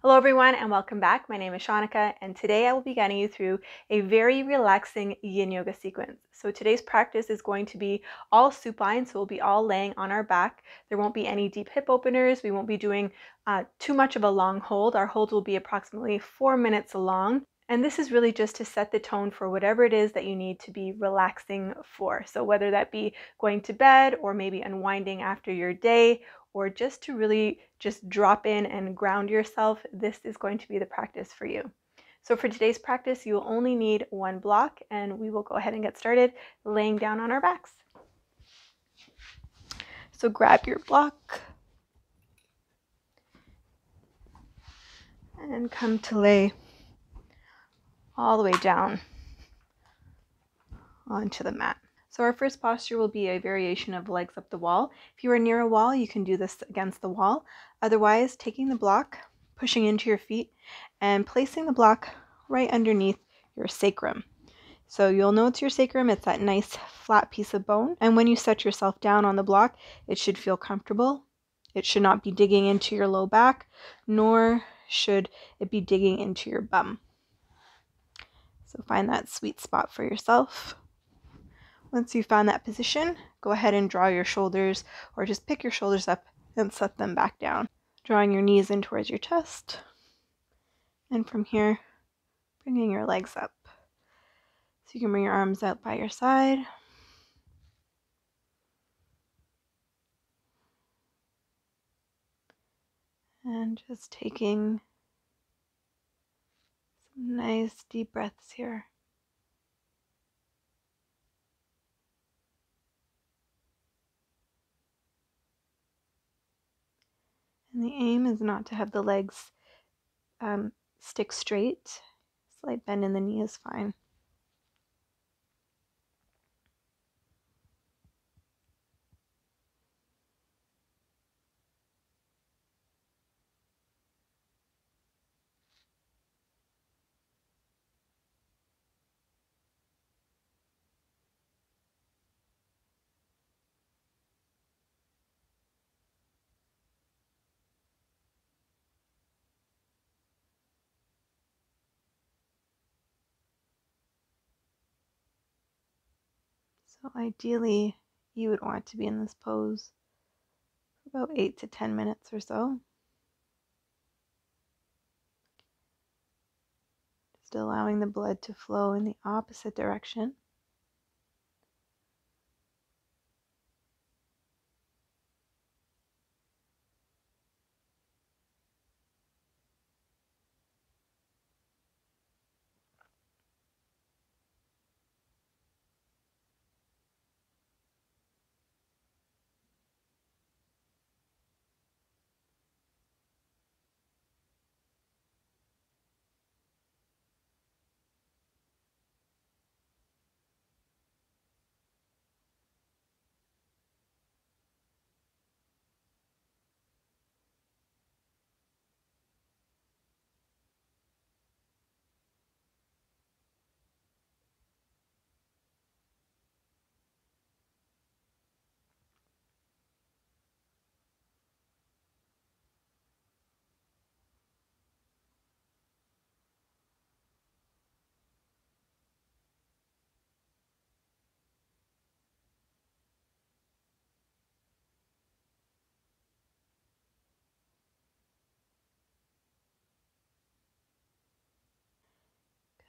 Hello everyone and welcome back. My name is Shaunneka and today I will be guiding you through a very relaxing Yin Yoga sequence. So today's practice is going to be all supine, so we'll be all laying on our back. There won't be any deep hip openers. We won't be doing too much of a long hold. Our hold will be approximately 4 minutes long. And this is really just to set the tone for whatever it is that you need to be relaxing for. So whether that be going to bed or maybe unwinding after your day, or just to really just drop in and ground yourself, this is going to be the practice for you. So for today's practice, you will only need one block, and we will go ahead and get started laying down on our backs. So grab your block and come to lay all the way down onto the mat. So our first posture will be a variation of legs up the wall. If you are near a wall, you can do this against the wall. Otherwise, taking the block, pushing into your feet, and placing the block right underneath your sacrum. So you'll know it's your sacrum. It's that nice flat piece of bone. And when you set yourself down on the block, it should feel comfortable. It should not be digging into your low back, nor should it be digging into your bum. So find that sweet spot for yourself. Once you've found that position, go ahead and draw your shoulders, or just pick your shoulders up and set them back down. Drawing your knees in towards your chest. And from here, bringing your legs up. So you can bring your arms out by your side. And just taking some nice deep breaths here. And the aim is not to have the legs stick straight. Slight bend in the knee is fine. So ideally, you would want to be in this pose for about 8 to 10 minutes or so. Just allowing the blood to flow in the opposite direction.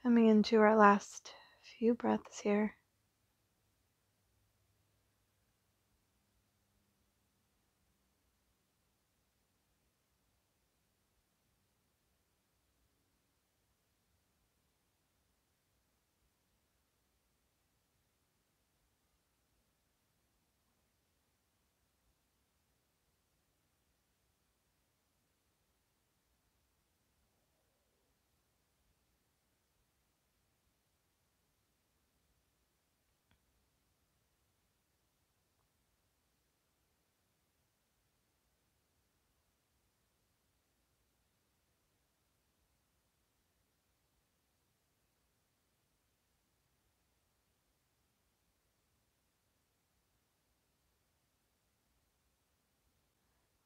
Coming into our last few breaths here.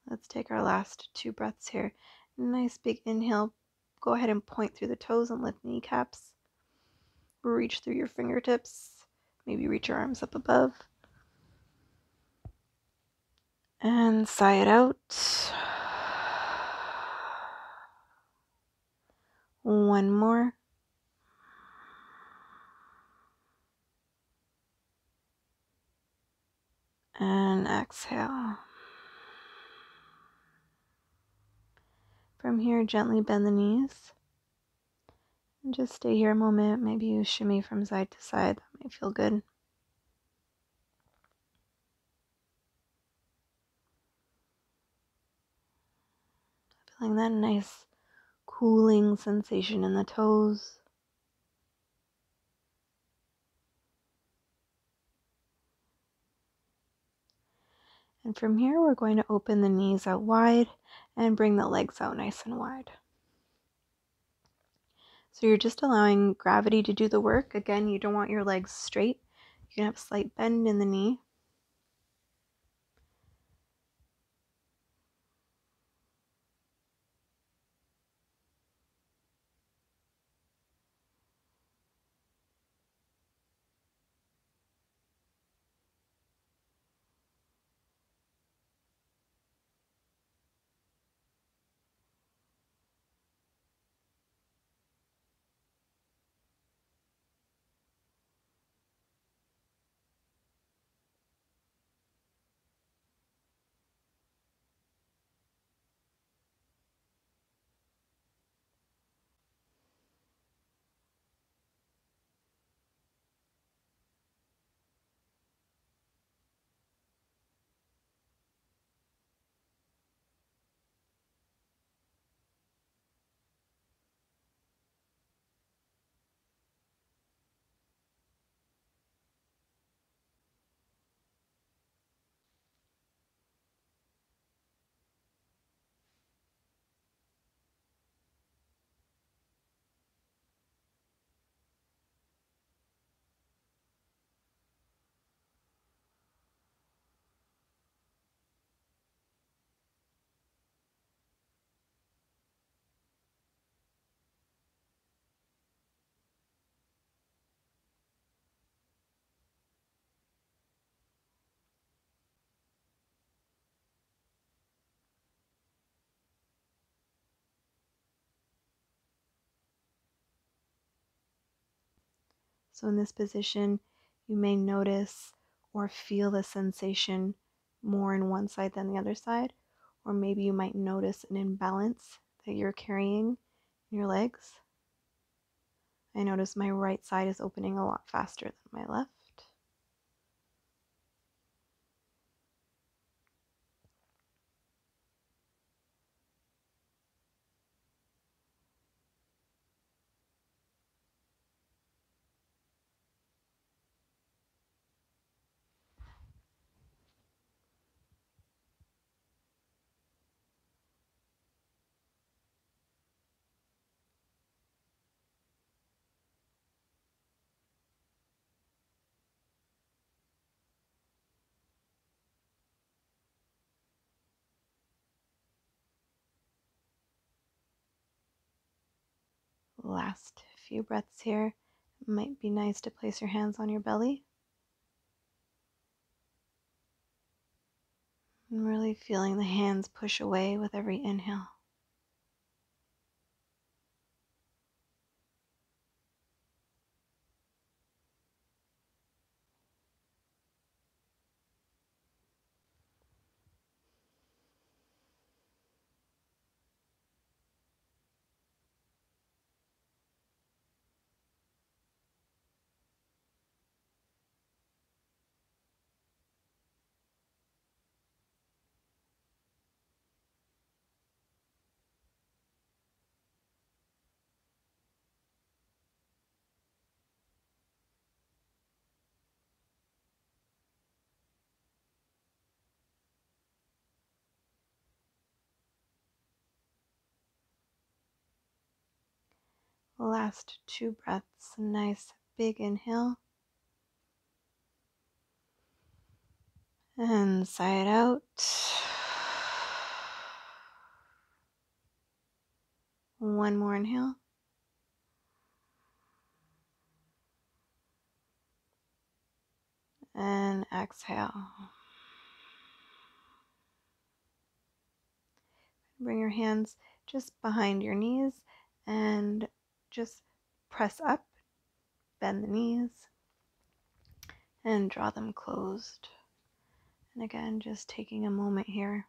Let's take our last 2 breaths here. Nice big inhale. Go ahead and point through the toes and lift kneecaps. Reach through your fingertips. Maybe reach your arms up above. And sigh it out. One more. And exhale. From here, gently bend the knees. And just stay here a moment. Maybe you shimmy from side to side. That might feel good. Feeling that nice cooling sensation in the toes. And from here, we're going to open the knees out wide and bring the legs out nice and wide. So you're just allowing gravity to do the work. Again, you don't want your legs straight. You can have a slight bend in the knee. So in this position, you may notice or feel the sensation more in one side than the other side, or maybe you might notice an imbalance that you're carrying in your legs. I notice my right side is opening a lot faster than my left. Last few breaths here. It might be nice to place your hands on your belly and really feeling the hands push away with every inhale. Last two breaths, a nice big inhale. And sigh it out. One more inhale. And exhale. Bring your hands just behind your knees and just press up, bend the knees, and draw them closed. And again, just taking a moment here.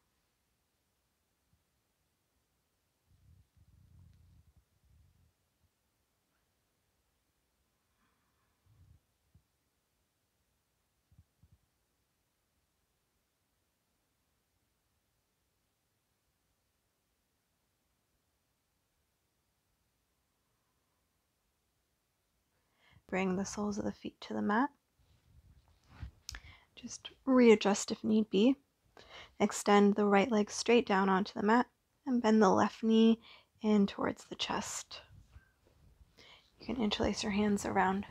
Bring the soles of the feet to the mat. Just readjust if need be. Extend the right leg straight down onto the mat and bend the left knee in towards the chest. You can interlace your hands around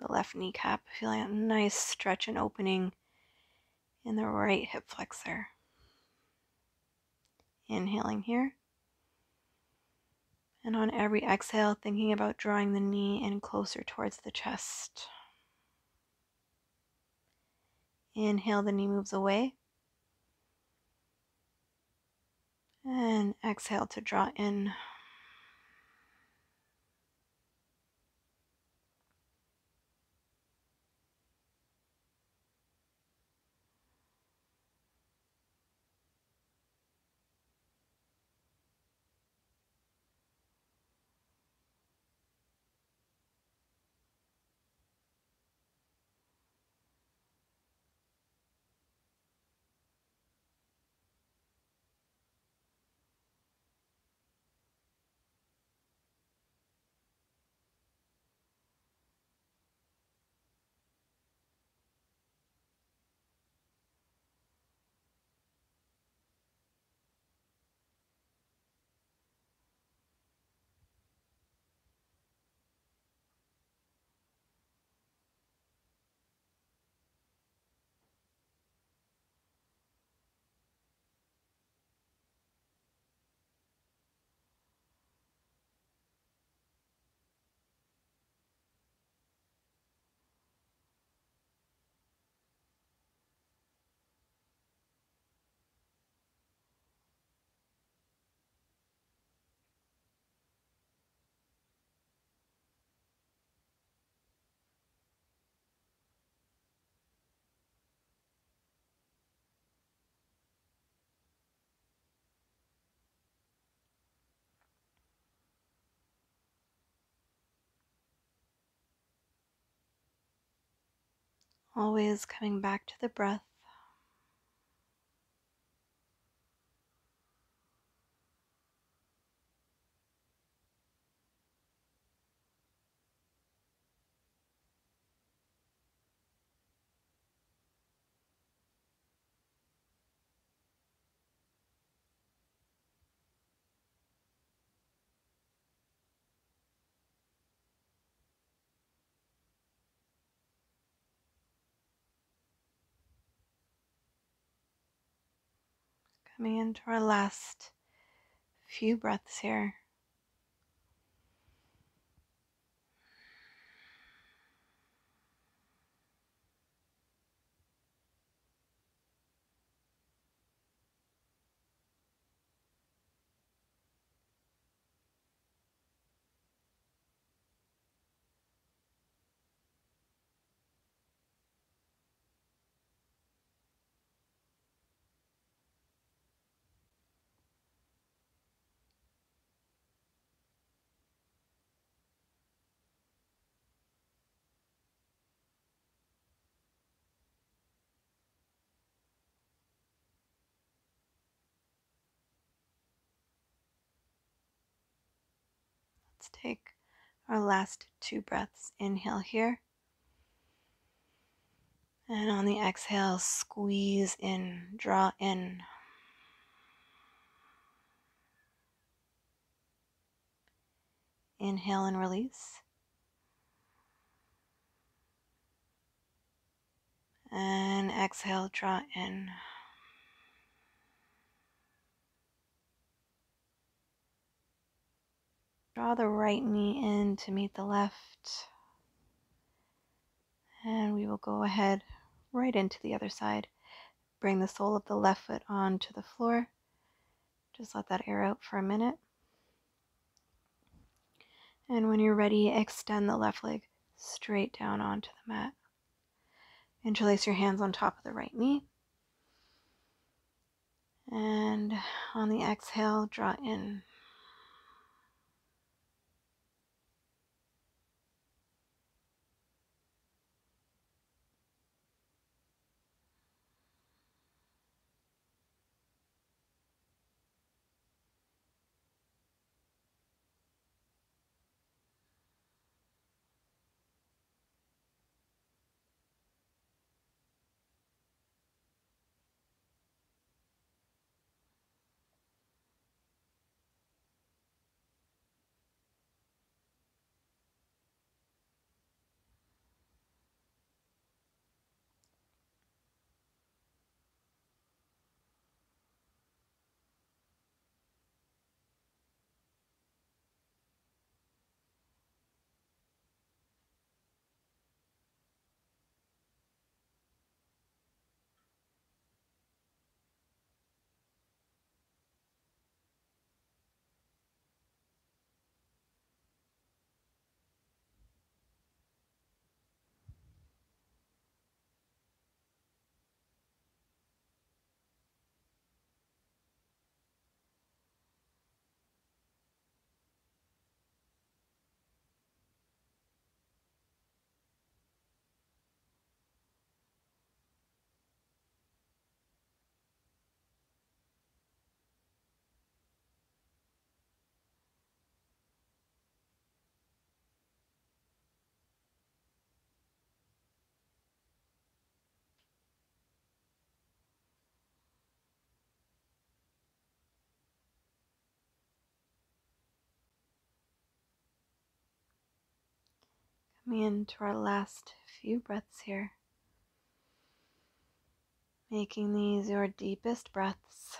the left kneecap, feeling a nice stretch and opening in the right hip flexor. Inhaling here. And on every exhale, thinking about drawing the knee in closer towards the chest. Inhale, the knee moves away. And exhale to draw in. Always coming back to the breath. Coming into our last few breaths here. Let's take our last two breaths. Inhale here. And on the exhale, squeeze in, draw in. Inhale and release. And exhale, draw in. Draw the right knee in to meet the left. And we will go ahead right into the other side. Bring the sole of the left foot onto the floor. Just let that air out for a minute. And when you're ready, extend the left leg straight down onto the mat. Interlace your hands on top of the right knee. And on the exhale, draw in. Coming into our last few breaths here. Making these your deepest breaths.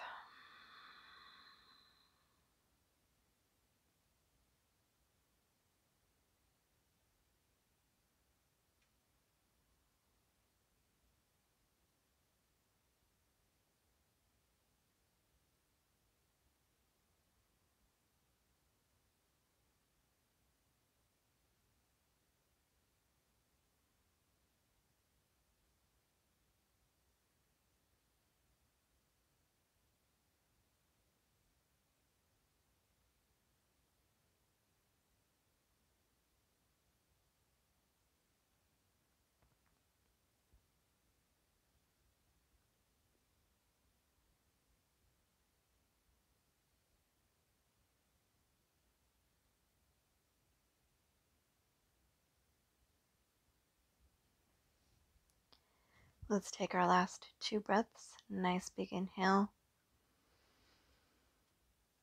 Let's take our last two breaths. Nice big inhale.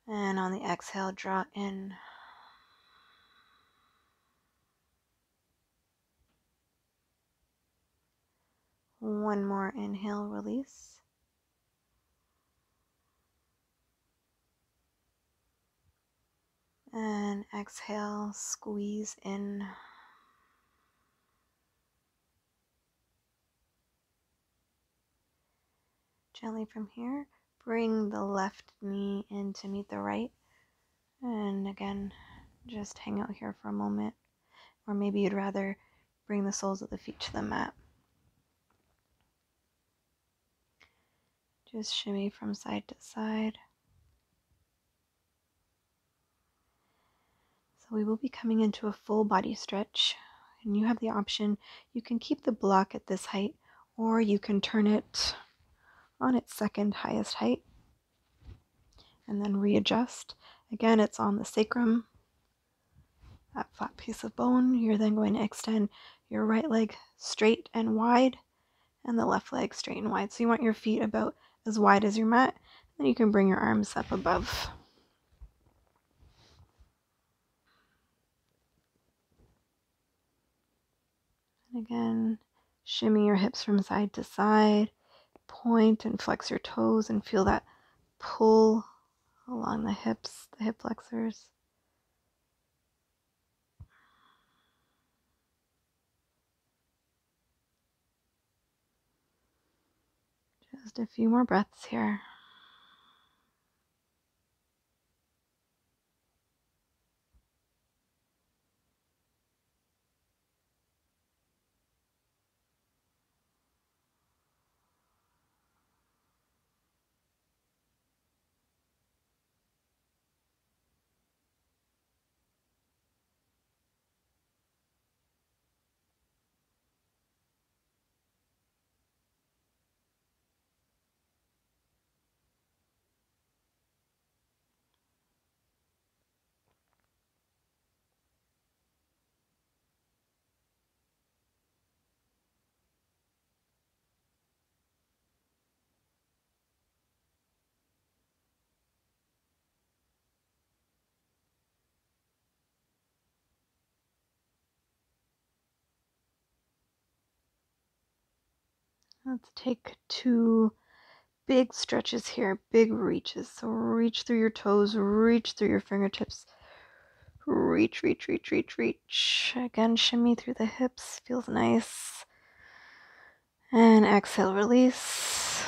And on the exhale, draw in. One more inhale, release. And exhale, squeeze in. Gently from here, bring the left knee in to meet the right. And again, just hang out here for a moment. Or maybe you'd rather bring the soles of the feet to the mat. Just shimmy from side to side. So we will be coming into a full body stretch. And you have the option, you can keep the block at this height, or you can turn it on its second highest height and then readjust. Again, it's on the sacrum, that flat piece of bone. You're then going to extend your right leg straight and wide and the left leg straight and wide. So you want your feet about as wide as your mat. Then you can bring your arms up above. And again, shimmy your hips from side to side. Point and flex your toes and feel that pull along the hips, the hip flexors. Just a few more breaths here. Let's take 2 big stretches here, big reaches. So reach through your toes, reach through your fingertips. Reach, reach, reach, reach, reach. Again, shimmy through the hips. Feels nice. And exhale, release.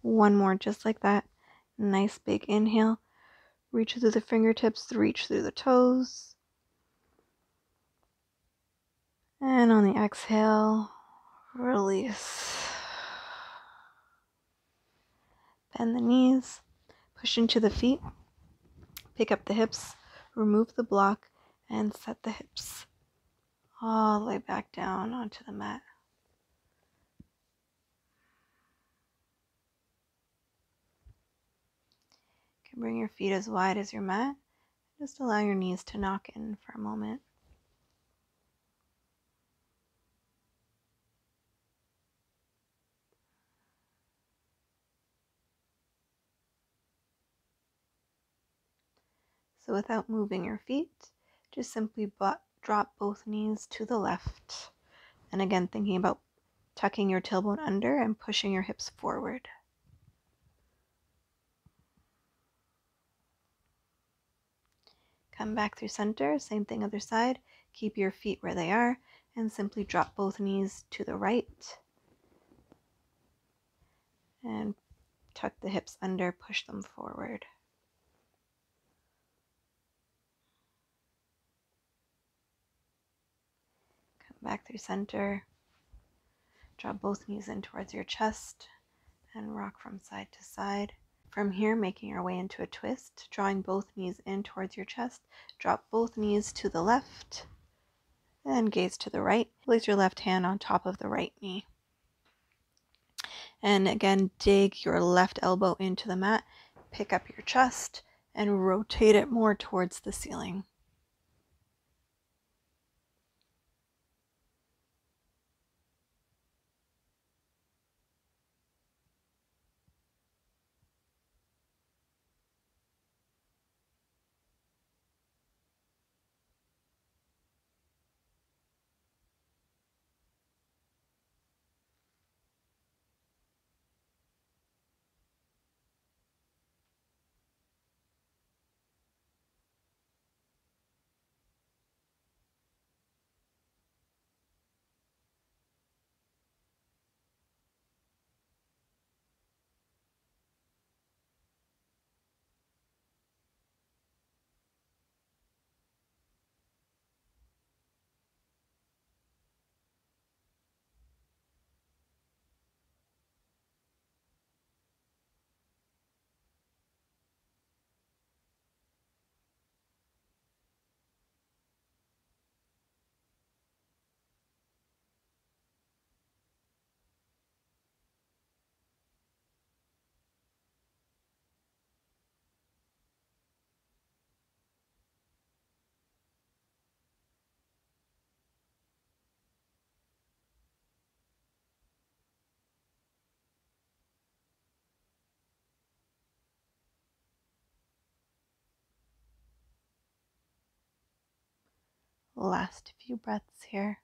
One more, just like that. Nice big inhale. Reach through the fingertips, reach through the toes. And on the exhale, release. Bend the knees, push into the feet, pick up the hips, remove the block, and set the hips all the way back down onto the mat. You can bring your feet as wide as your mat. Just allow your knees to knock in for a moment. So without moving your feet, just simply drop both knees to the left. And again, thinking about tucking your tailbone under and pushing your hips forward. Come back through center, same thing other side. Keep your feet where they are and simply drop both knees to the right. And tuck the hips under, push them forward. Come back through center. Drop both knees in towards your chest and rock from side to side. From here, making your way into a twist, drawing both knees in towards your chest. Drop both knees to the left and gaze to the right. Place your left hand on top of the right knee. And again, dig your left elbow into the mat, pick up your chest, and rotate it more towards the ceiling. Last few breaths here.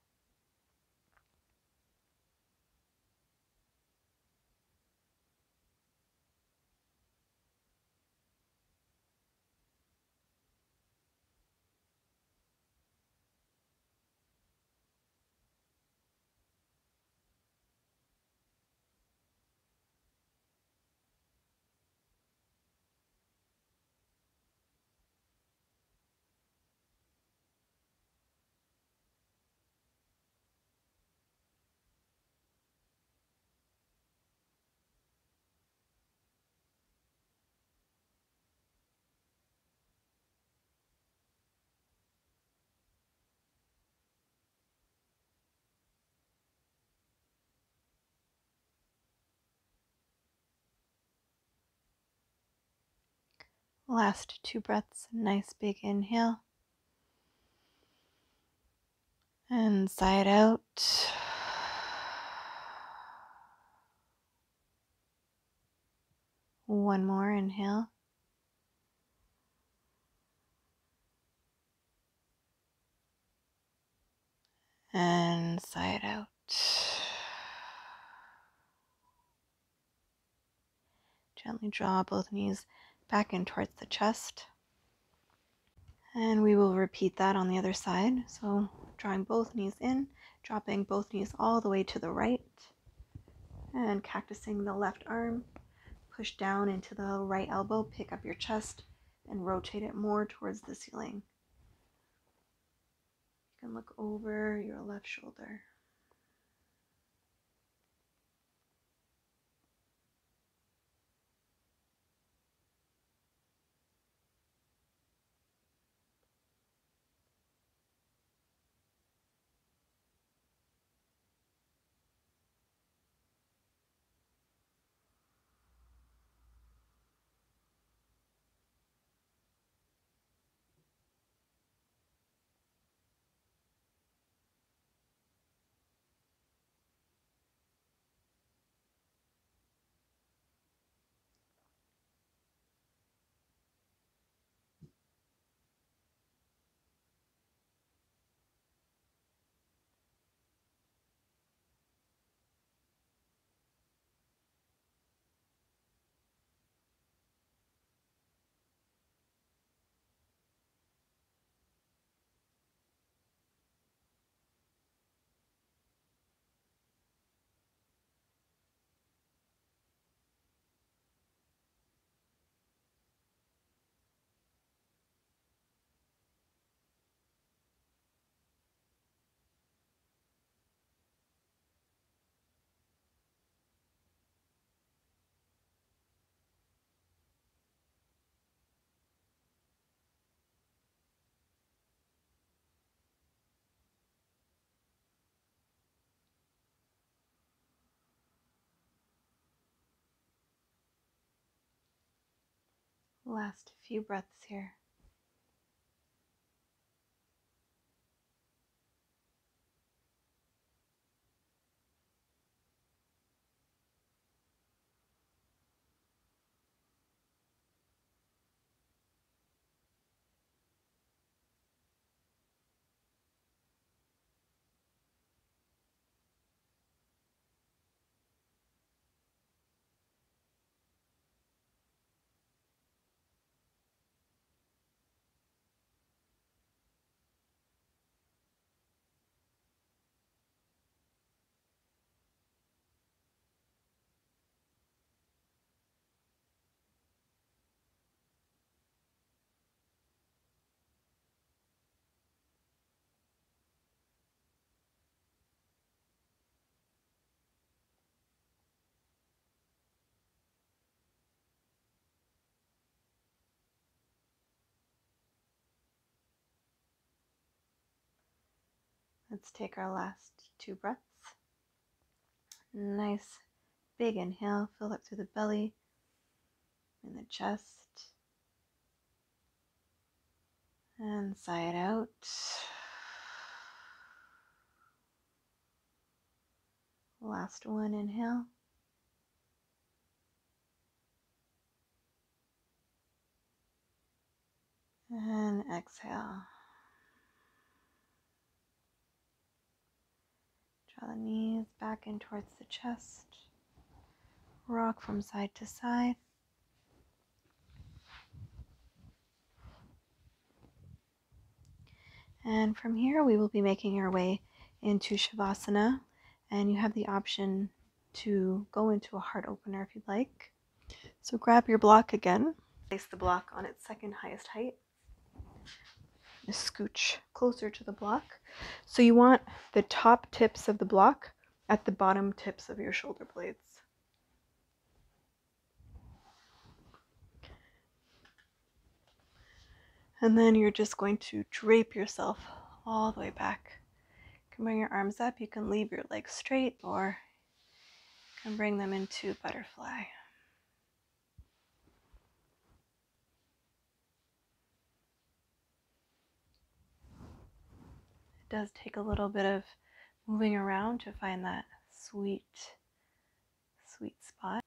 Last 2 breaths, nice big inhale. And sigh it out. One more inhale. And sigh it out. Gently draw both knees back in towards the chest. And we will repeat that on the other side. So drawing both knees in, dropping both knees all the way to the right, and cactusing the left arm. Push down into the right elbow, pick up your chest, and rotate it more towards the ceiling. You can look over your left shoulder. Last few breaths here. Let's take our last 2 breaths. Nice big inhale, fill up through the belly and the chest. And sigh it out. Last one, inhale. And exhale. Draw the knees back in towards the chest. Rock from side to side. And from here, we will be making our way into Shavasana. And you have the option to go into a heart opener if you'd like. So grab your block again. Place the block on its second highest height. Scooch closer to the block. So you want the top tips of the block at the bottom tips of your shoulder blades. And then you're just going to drape yourself all the way back. You can bring your arms up. You can leave your legs straight, or you can bring them into butterfly. does take a little bit of moving around to find that sweet spot.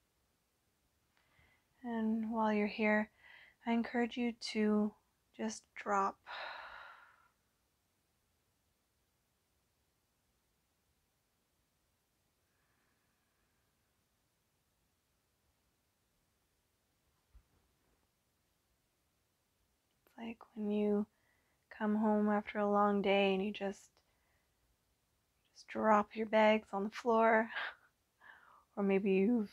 And while you're here, I encourage you to just drop like when you come home after a long day and you just drop your bags on the floor, or maybe you've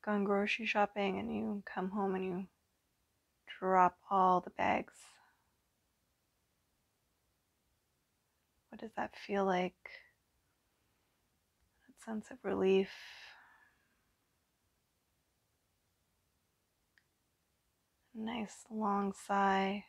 gone grocery shopping and you come home and you drop all the bags. What does that feel like? That sense of relief. Nice long sigh.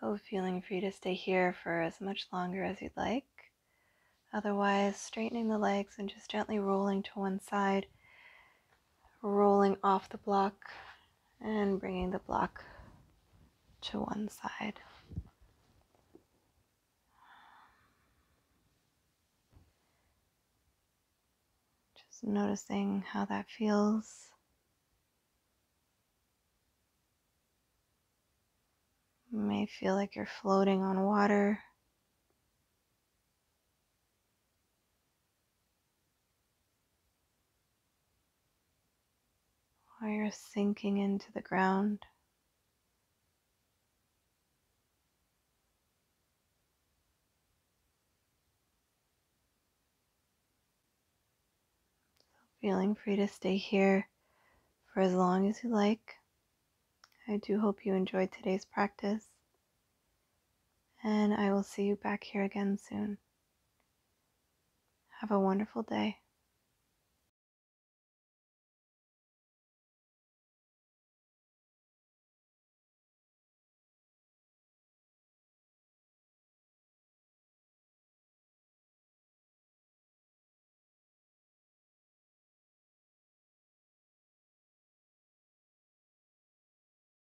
So feeling free to stay here for as much longer as you'd like. Otherwise, straightening the legs and just gently rolling to one side, rolling off the block and bringing the block to one side. Just noticing how that feels. You may feel like you're floating on water. Or you're sinking into the ground. Feeling free to stay here for as long as you like. I do hope you enjoyed today's practice. and I will see you back here again soon. Have a wonderful day.